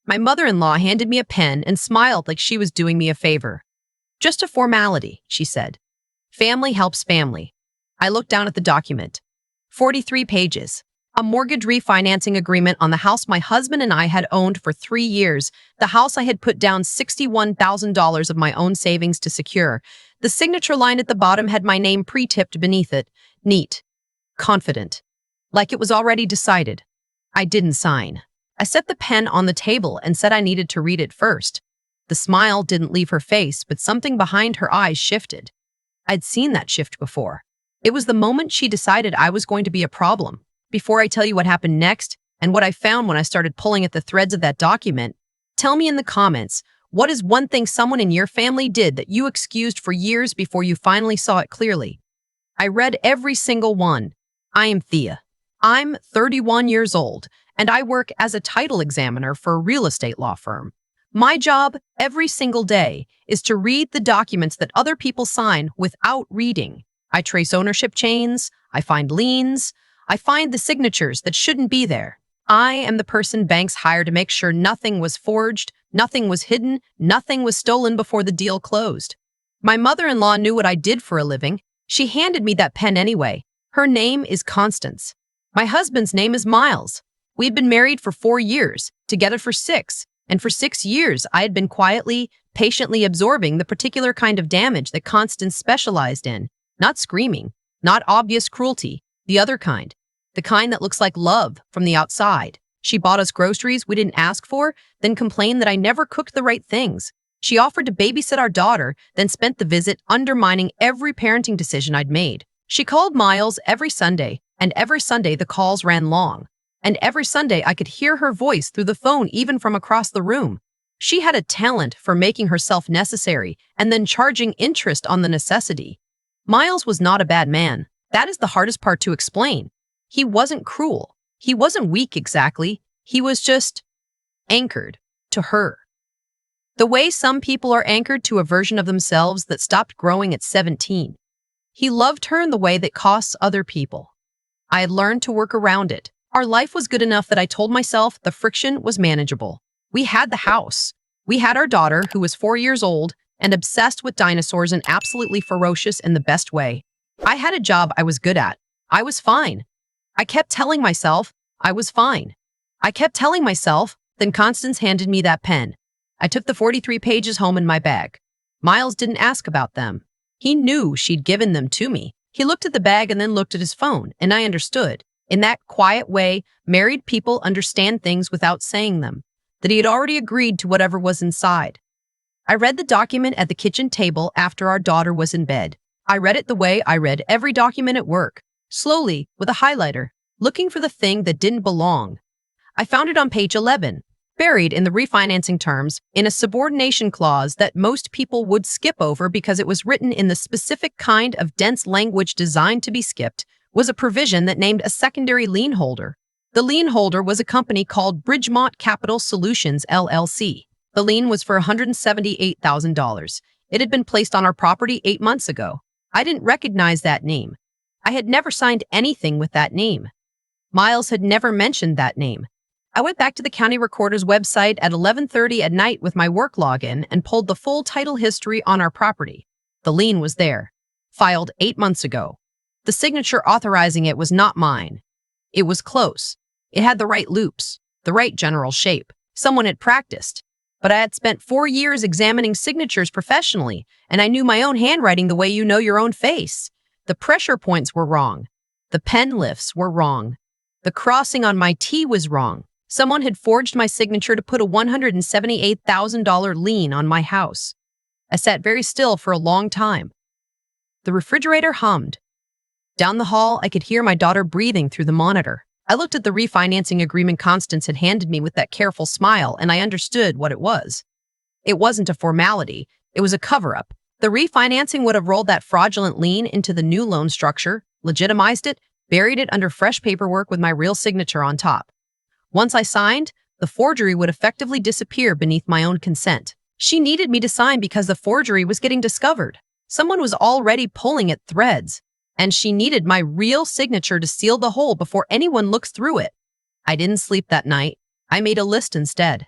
My mother-in-law handed me a pen and smiled like she was doing me a favor. "Just a formality," she said. "Family helps family." I looked down at the document. 43 pages. A mortgage refinancing agreement on the house my husband and I had owned for 3 years. The house I had put down $61,000 of my own savings to secure. The signature line at the bottom had my name pre-tipped beneath it. Neat. Confident. Like it was already decided. I didn't sign. I set the pen on the table and said I needed to read it first. The smile didn't leave her face, but something behind her eyes shifted. I'd seen that shift before. It was the moment she decided I was going to be a problem. Before I tell you what happened next and what I found when I started pulling at the threads of that document, tell me in the comments, what is one thing someone in your family did that you excused for years before you finally saw it clearly? I read every single one. I am Thea. I'm 31 years old, and I work as a title examiner for a real estate law firm. My job every single day is to read the documents that other people sign without reading. I trace ownership chains, I find liens, I find the signatures that shouldn't be there. I am the person banks hire to make sure nothing was forged, nothing was hidden, nothing was stolen before the deal closed. My mother-in-law knew what I did for a living. She handed me that pen anyway. Her name is Constance. My husband's name is Miles. We'd been married for 4 years, together for 6, and for 6 years I had been quietly, patiently absorbing the particular kind of damage that Constance specialized in. Not screaming, not obvious cruelty, the other kind. The kind that looks like love from the outside. She bought us groceries we didn't ask for, then complained that I never cooked the right things. She offered to babysit our daughter, then spent the visit undermining every parenting decision I'd made. She called Miles every Sunday, and every Sunday the calls ran long. And every Sunday I could hear her voice through the phone even from across the room. She had a talent for making herself necessary and then charging interest on the necessity. Miles was not a bad man. That is the hardest part to explain. He wasn't cruel. He wasn't weak exactly. He was just anchored to her. The way some people are anchored to a version of themselves that stopped growing at 17. He loved her in the way that costs other people. I had learned to work around it. Our life was good enough that I told myself the friction was manageable. We had the house. We had our daughter, who was 4 years old and obsessed with dinosaurs and absolutely ferocious in the best way. I had a job I was good at. I was fine. I kept telling myself I was fine. I kept telling myself, then Constance handed me that pen. I took the 43 pages home in my bag. Miles didn't ask about them. He knew she'd given them to me. He looked at the bag and then looked at his phone, and I understood. In that quiet way, married people understand things without saying them, that he had already agreed to whatever was inside. I read the document at the kitchen table after our daughter was in bed. I read it the way I read every document at work, slowly, with a highlighter, looking for the thing that didn't belong. I found it on page 11, buried in the refinancing terms, in a subordination clause that most people would skip over because it was written in the specific kind of dense language designed to be skipped, was a provision that named a secondary lien holder. The lien holder was a company called Bridgemont Capital Solutions, LLC. The lien was for $178,000. It had been placed on our property 8 months ago. I didn't recognize that name. I had never signed anything with that name. Miles had never mentioned that name. I went back to the county recorder's website at 11:30 at night with my work login and pulled the full title history on our property. The lien was there, filed 8 months ago. The signature authorizing it was not mine. It was close. It had the right loops, the right general shape. Someone had practiced. But I had spent 4 years examining signatures professionally, and I knew my own handwriting the way you know your own face. The pressure points were wrong. The pen lifts were wrong. The crossing on my T was wrong. Someone had forged my signature to put a $178,000 lien on my house. I sat very still for a long time. The refrigerator hummed. Down the hall, I could hear my daughter breathing through the monitor. I looked at the refinancing agreement Constance had handed me with that careful smile, and I understood what it was. It wasn't a formality. It was a cover-up. The refinancing would have rolled that fraudulent lien into the new loan structure, legitimized it, buried it under fresh paperwork with my real signature on top. Once I signed, the forgery would effectively disappear beneath my own consent. She needed me to sign because the forgery was getting discovered. Someone was already pulling at threads, and she needed my real signature to seal the hole before anyone looks through it. I didn't sleep that night. I made a list instead.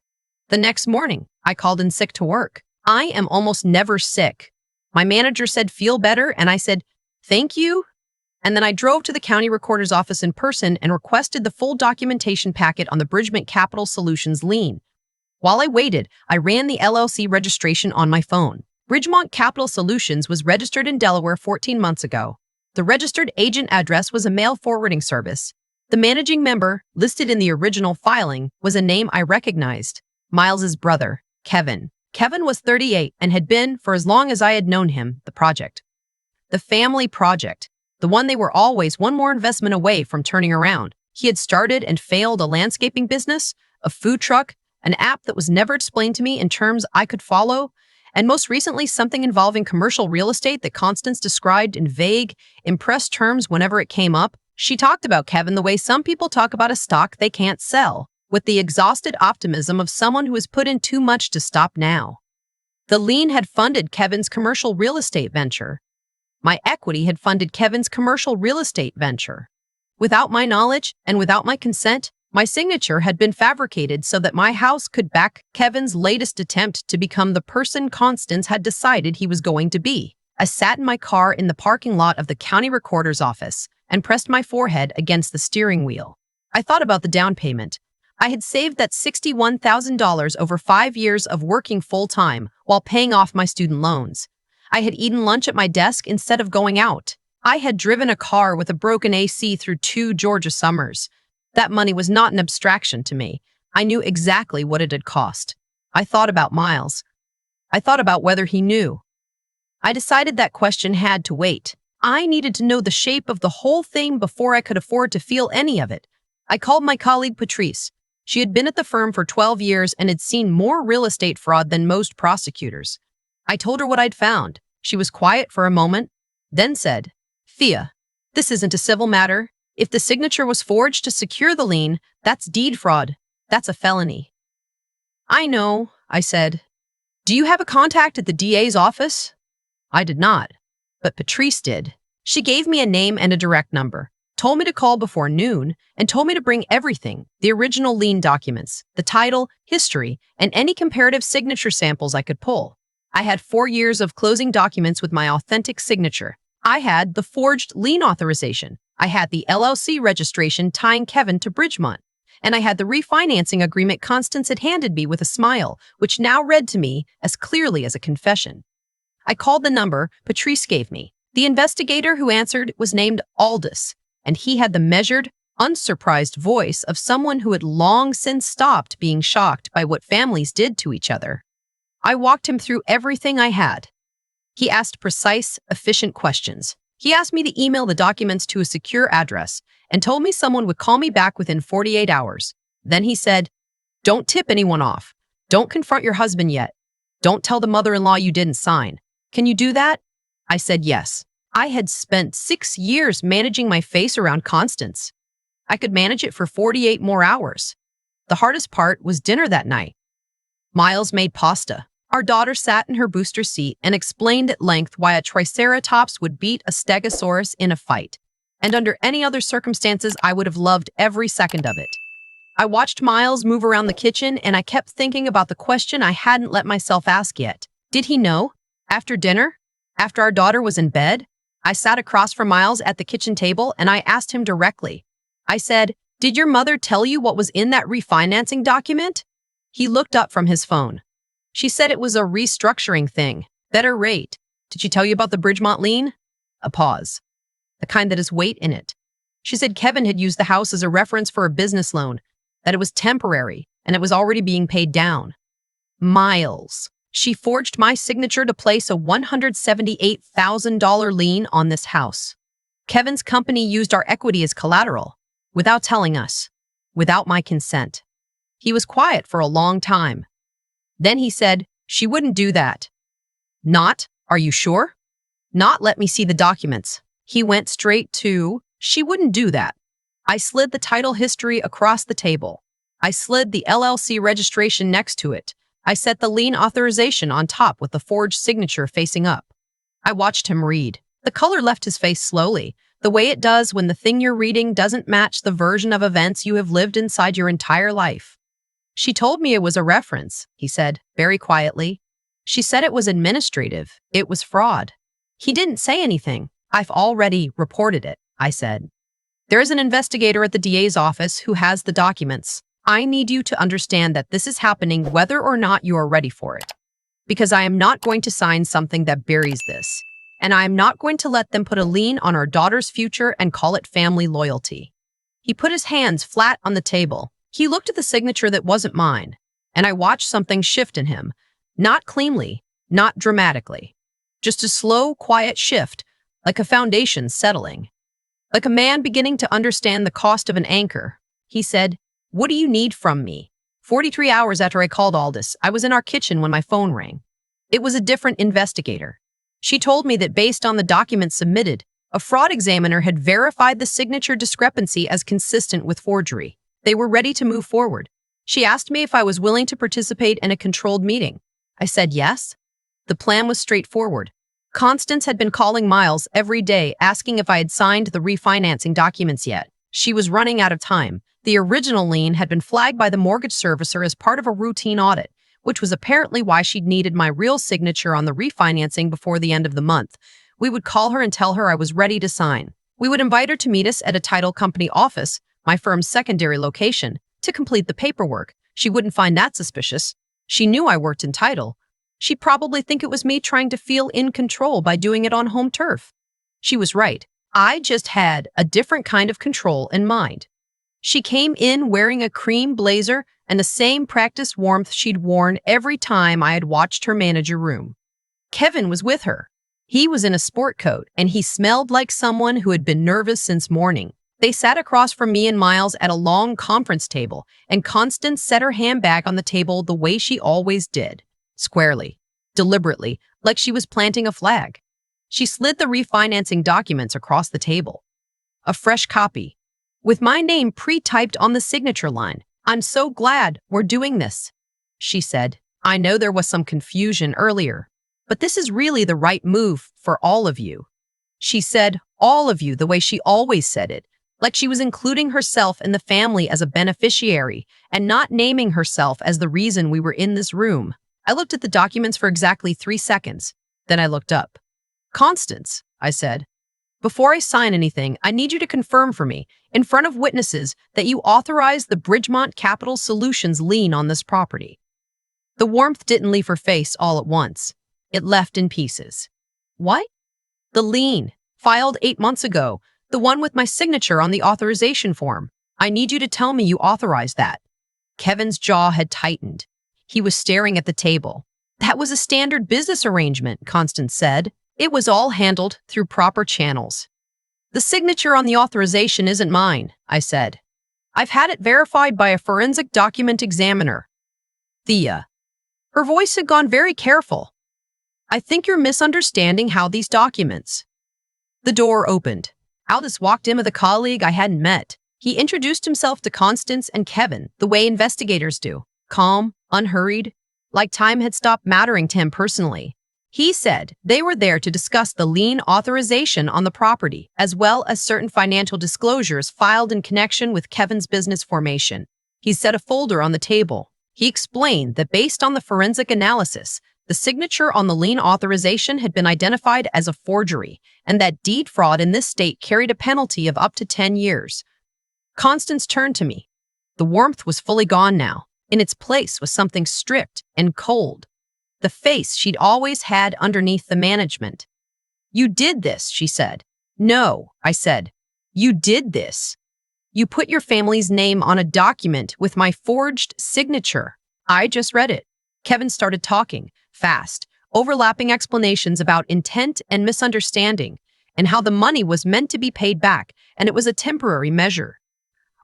The next morning, I called in sick to work. I am almost never sick. My manager said, "Feel better?" And I said, "Thank you." And then I drove to the county recorder's office in person and requested the full documentation packet on the Bridgement Capital Solutions lien. While I waited, I ran the LLC registration on my phone. Bridgement Capital Solutions was registered in Delaware 14 months ago. The registered agent address was a mail forwarding service. The managing member, listed in the original filing, was a name I recognized. Miles's brother, Kevin. Kevin was 38 and had been, for as long as I had known him, the project. The family project. The one they were always one more investment away from turning around. He had started and failed a landscaping business, a food truck, an app that was never explained to me in terms I could follow, and most recently something involving commercial real estate that Constance described in vague, impressed terms whenever it came up. She talked about Kevin the way some people talk about a stock they can't sell, with the exhausted optimism of someone who has put in too much to stop now. The lien had funded Kevin's commercial real estate venture. My equity had funded Kevin's commercial real estate venture. Without my knowledge and without my consent, my signature had been fabricated so that my house could back Kevin's latest attempt to become the person Constance had decided he was going to be. I sat in my car in the parking lot of the county recorder's office and pressed my forehead against the steering wheel. I thought about the down payment. I had saved that $61,000 over 5 years of working full-time while paying off my student loans. I had eaten lunch at my desk instead of going out. I had driven a car with a broken AC through 2 Georgia summers. That money was not an abstraction to me. I knew exactly what it had cost. I thought about Miles. I thought about whether he knew. I decided that question had to wait. I needed to know the shape of the whole thing before I could afford to feel any of it. I called my colleague Patrice. She had been at the firm for 12 years and had seen more real estate fraud than most prosecutors. I told her what I'd found. She was quiet for a moment, then said, "Thea, this isn't a civil matter. If the signature was forged to secure the lien, that's deed fraud. That's a felony." "I know," I said. "Do you have a contact at the DA's office?" I did not, but Patrice did. She gave me a name and a direct number, told me to call before noon, and told me to bring everything, the original lien documents, the title, history, and any comparative signature samples I could pull. I had 4 years of closing documents with my authentic signature. I had the forged lien authorization. I had the LLC registration tying Kevin to Bridgement. And I had the refinancing agreement Constance had handed me with a smile, which now read to me as clearly as a confession. I called the number Patrice gave me. The investigator who answered was named Aldous, and he had the measured, unsurprised voice of someone who had long since stopped being shocked by what families did to each other. I walked him through everything I had. He asked precise, efficient questions. He asked me to email the documents to a secure address and told me someone would call me back within 48 hours. Then he said, "Don't tip anyone off. Don't confront your husband yet. Don't tell the mother-in-law you didn't sign. Can you do that?" I said yes. I had spent 6 years managing my face around Constance. I could manage it for 48 more hours. The hardest part was dinner that night. Miles made pasta. Our daughter sat in her booster seat and explained at length why a triceratops would beat a stegosaurus in a fight. And under any other circumstances, I would have loved every second of it. I watched Miles move around the kitchen, and I kept thinking about the question I hadn't let myself ask yet. Did he know? After dinner? After our daughter was in bed? I sat across from Miles at the kitchen table, and I asked him directly. I said, "Did your mother tell you what was in that refinancing document?" He looked up from his phone. "She said it was a restructuring thing. Better rate. Did she tell you about the Bridgement lien?" A pause. The kind that has weight in it. "She said Kevin had used the house as a reference for a business loan, that it was temporary, and it was already being paid down." Miles. She forged my signature to place a $178,000 lien on this house. Kevin's company used our equity as collateral, without telling us, without my consent. He was quiet for a long time. Then he said, "She wouldn't do that." "Not? Are you sure?" "Not let me see the documents." He went straight to, "She wouldn't do that." I slid the title history across the table. I slid the LLC registration next to it. I set the lien authorization on top with the forged signature facing up. I watched him read. The color left his face slowly, the way it does when the thing you're reading doesn't match the version of events you have lived inside your entire life. She told me it was a reference, he said, very quietly. She said it was administrative. It was fraud. He didn't say anything. I've already reported it, I said. There is an investigator at the DA's office who has the documents. I need you to understand that this is happening whether or not you are ready for it. Because I am not going to sign something that buries this. And I am not going to let them put a lien on our daughter's future and call it family loyalty. He put his hands flat on the table. He looked at the signature that wasn't mine, and I watched something shift in him. Not cleanly, not dramatically. Just a slow, quiet shift, like a foundation settling. Like a man beginning to understand the cost of an anchor. He said, "What do you need from me?" 43 hours after I called Aldous, I was in our kitchen when my phone rang. It was a different investigator. She told me that based on the documents submitted, a fraud examiner had verified the signature discrepancy as consistent with forgery. They were ready to move forward. She asked me if I was willing to participate in a controlled meeting. I said yes. The plan was straightforward. Constance had been calling Miles every day asking if I had signed the refinancing documents yet. She was running out of time. The original lien had been flagged by the mortgage servicer as part of a routine audit, which was apparently why she'd needed my real signature on the refinancing before the end of the month. We would call her and tell her I was ready to sign. We would invite her to meet us at a title company office, my firm's secondary location, to complete the paperwork. She wouldn't find that suspicious. She knew I worked in title. She'd probably think it was me trying to feel in control by doing it on home turf. She was right. I just had a different kind of control in mind. She came in wearing a cream blazer and the same practice warmth she'd worn every time I had watched her manage a room. Kevin was with her. He was in a sport coat, and he smelled like someone who had been nervous since morning. They sat across from me and Miles at a long conference table, and Constance set her hand back on the table the way she always did. Squarely, deliberately, like she was planting a flag. She slid the refinancing documents across the table. A fresh copy, with my name pre-typed on the signature line. "I'm so glad we're doing this," she said. "I know there was some confusion earlier, but this is really the right move for all of you." She said, "all of you," the way she always said it, like she was including herself and the family as a beneficiary and not naming herself as the reason we were in this room. I looked at the documents for exactly 3 seconds. Then I looked up. "Constance," I said, "before I sign anything, I need you to confirm for me, in front of witnesses, that you authorize the Bridgemont Capital Solutions lien on this property." The warmth didn't leave her face all at once. It left in pieces. "What?" "The lien, filed 8 months ago, the one with my signature on the authorization form. I need you to tell me you authorized that." Kevin's jaw had tightened. He was staring at the table. "That was a standard business arrangement," Constance said. "It was all handled through proper channels." "The signature on the authorization isn't mine," I said. "I've had it verified by a forensic document examiner." "Thea." Her voice had gone very careful. "I think you're misunderstanding how these documents—" The door opened. Aldous walked in with a colleague I hadn't met. He introduced himself to Constance and Kevin the way investigators do, calm, unhurried, like time had stopped mattering to him personally. He said they were there to discuss the lien authorization on the property, as well as certain financial disclosures filed in connection with Kevin's business formation. He set a folder on the table. He explained that based on the forensic analysis, the signature on the lien authorization had been identified as a forgery, and that deed fraud in this state carried a penalty of up to 10 years. Constance turned to me. The warmth was fully gone now. In its place was something strict and cold. The face she'd always had underneath the management. "You did this," she said. "No," I said. "You did this. You put your family's name on a document with my forged signature." I just read it. Kevin started talking, fast, overlapping explanations about intent and misunderstanding, and how the money was meant to be paid back, and it was a temporary measure.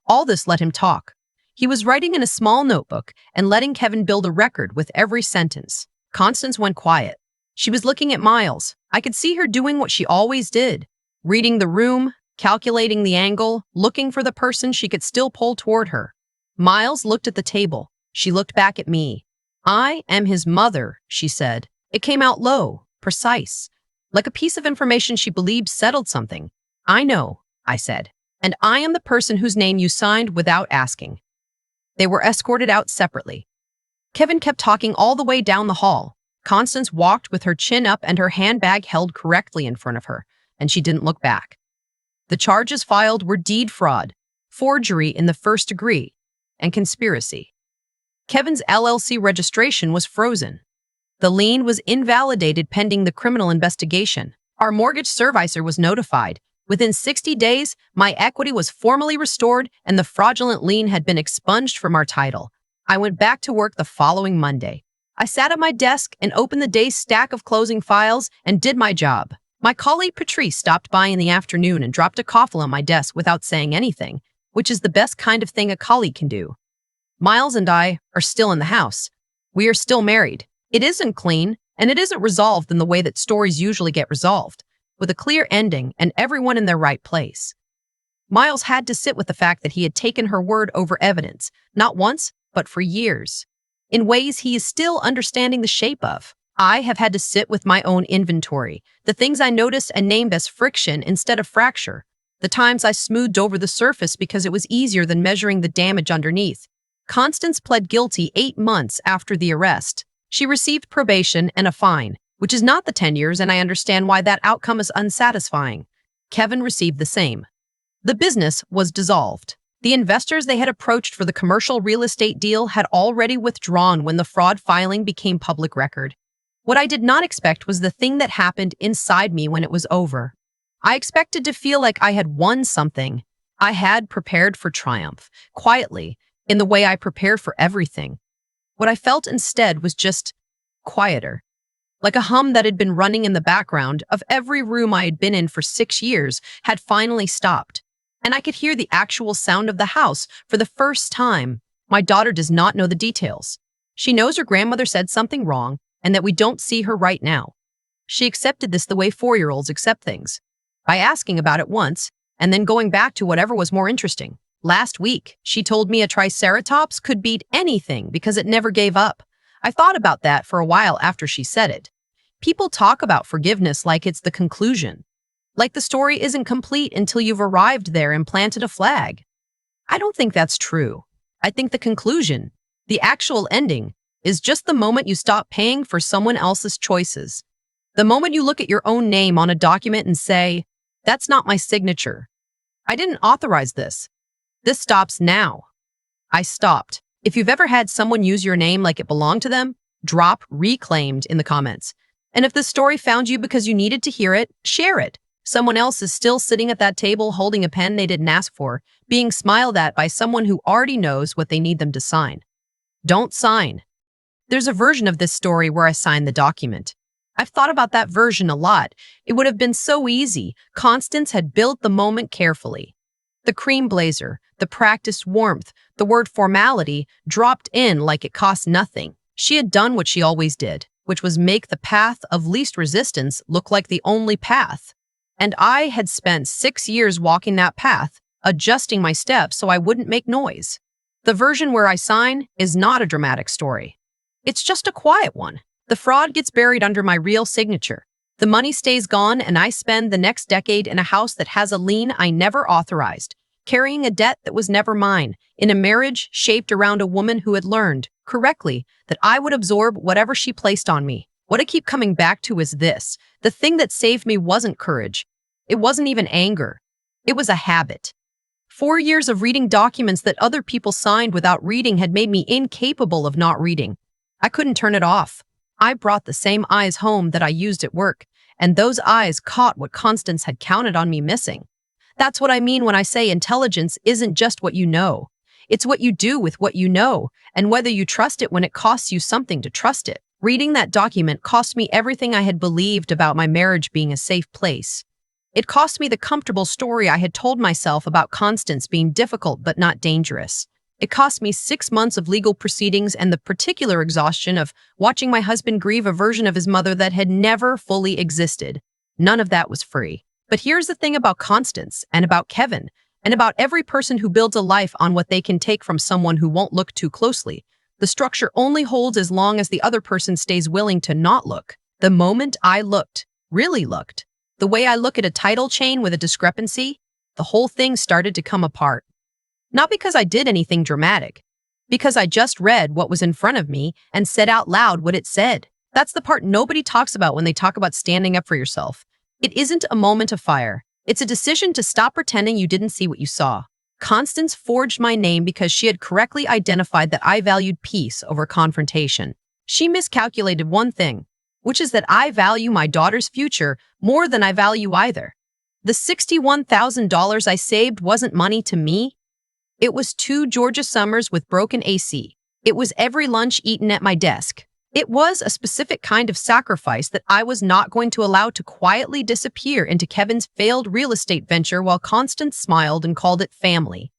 All this let him talk. He was writing in a small notebook and letting Kevin build a record with every sentence. Constance went quiet. She was looking at Miles. I could see her doing what she always did, reading the room, calculating the angle, looking for the person she could still pull toward her. Miles looked at the table. She looked back at me. "I am his mother," she said. It came out low, precise, like a piece of information she believed settled something. "I know," I said. "And I am the person whose name you signed without asking." They were escorted out separately. Kevin kept talking all the way down the hall. Constance walked with her chin up and her handbag held correctly in front of her, and she didn't look back. The charges filed were deed fraud, forgery in the first degree, and conspiracy. Kevin's LLC registration was frozen. The lien was invalidated pending the criminal investigation. Our mortgage servicer was notified. Within 60 days, my equity was formally restored and the fraudulent lien had been expunged from our title. I went back to work the following Monday. I sat at my desk and opened the day's stack of closing files and did my job. My colleague Patrice stopped by in the afternoon and dropped a coffee on my desk without saying anything, which is the best kind of thing a colleague can do. Miles and I are still in the house. We are still married. It isn't clean, and it isn't resolved in the way that stories usually get resolved, with a clear ending and everyone in their right place. Miles had to sit with the fact that he had taken her word over evidence, not once, but for years, in ways he is still understanding the shape of. I have had to sit with my own inventory, the things I noticed and named as friction instead of fracture, the times I smoothed over the surface because it was easier than measuring the damage underneath. Constance pled guilty 8 months after the arrest. She received probation and a fine, which is not the 10 years, and I understand why that outcome is unsatisfying. Kevin received the same. The business was dissolved. The investors they had approached for the commercial real estate deal had already withdrawn when the fraud filing became public record. What I did not expect was the thing that happened inside me when it was over. I expected to feel like I had won something. I had prepared for triumph, quietly, in the way I prepare for everything. What I felt instead was just quieter, like a hum that had been running in the background of every room I had been in for 6 years had finally stopped, and I could hear the actual sound of the house for the first time. My daughter does not know the details. She knows her grandmother said something wrong and that we don't see her right now. She accepted this the way 4-year-olds accept things, by asking about it once and then going back to whatever was more interesting. Last week, she told me a triceratops could beat anything because it never gave up. I thought about that for a while after she said it. People talk about forgiveness like it's the conclusion, like the story isn't complete until you've arrived there and planted a flag. I don't think that's true. I think the conclusion, the actual ending, is just the moment you stop paying for someone else's choices. The moment you look at your own name on a document and say, "That's not my signature. I didn't authorize this. This stops now." I stopped. If you've ever had someone use your name like it belonged to them, drop "reclaimed" in the comments. And if this story found you because you needed to hear it, share it. Someone else is still sitting at that table holding a pen they didn't ask for, being smiled at by someone who already knows what they need them to sign. Don't sign. There's a version of this story where I signed the document. I've thought about that version a lot. It would have been so easy. Constance had built the moment carefully. The cream blazer, the practiced warmth, the word formality dropped in like it cost nothing. She had done what she always did, which was make the path of least resistance look like the only path. And I had spent 6 years walking that path, adjusting my steps so I wouldn't make noise. The version where I sign is not a dramatic story. It's just a quiet one. The fraud gets buried under my real signature. The money stays gone, and I spend the next decade in a house that has a lien I never authorized, carrying a debt that was never mine, in a marriage shaped around a woman who had learned, correctly, that I would absorb whatever she placed on me. What I keep coming back to is this. The thing that saved me wasn't courage. It wasn't even anger. It was a habit. 4 years of reading documents that other people signed without reading had made me incapable of not reading. I couldn't turn it off. I brought the same eyes home that I used at work, and those eyes caught what Constance had counted on me missing. That's what I mean when I say intelligence isn't just what you know. It's what you do with what you know, and whether you trust it when it costs you something to trust it. Reading that document cost me everything I had believed about my marriage being a safe place. It cost me the comfortable story I had told myself about Constance being difficult but not dangerous. It cost me 6 months of legal proceedings and the particular exhaustion of watching my husband grieve a version of his mother that had never fully existed. None of that was free. But here's the thing about Constance, and about Kevin, and about every person who builds a life on what they can take from someone who won't look too closely. The structure only holds as long as the other person stays willing to not look. The moment I looked, really looked, the way I look at a title chain with a discrepancy, the whole thing started to come apart. Not because I did anything dramatic, Because I just read what was in front of me and said out loud what it said. That's the part nobody talks about when they talk about standing up for yourself. It isn't a moment of fire. It's a decision to stop pretending you didn't see what you saw. Constance forged my name because she had correctly identified that I valued peace over confrontation. She miscalculated one thing, which is that I value my daughter's future more than I value either. The $61,000 I saved wasn't money to me. It was 2 Georgia summers with broken AC. It was every lunch eaten at my desk. It was a specific kind of sacrifice that I was not going to allow to quietly disappear into Kevin's failed real estate venture while Constance smiled and called it family.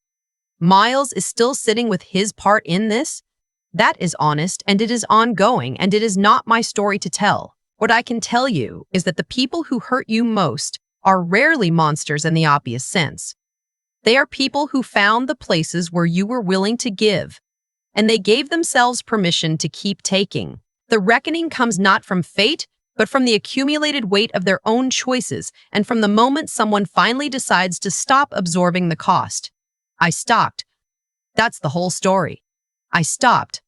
Miles is still sitting with his part in this. That is honest, and it is ongoing, and it is not my story to tell. What I can tell you is that the people who hurt you most are rarely monsters in the obvious sense. They are people who found the places where you were willing to give, and they gave themselves permission to keep taking. The reckoning comes not from fate, but from the accumulated weight of their own choices and from the moment someone finally decides to stop absorbing the cost. I stopped. That's the whole story. I stopped.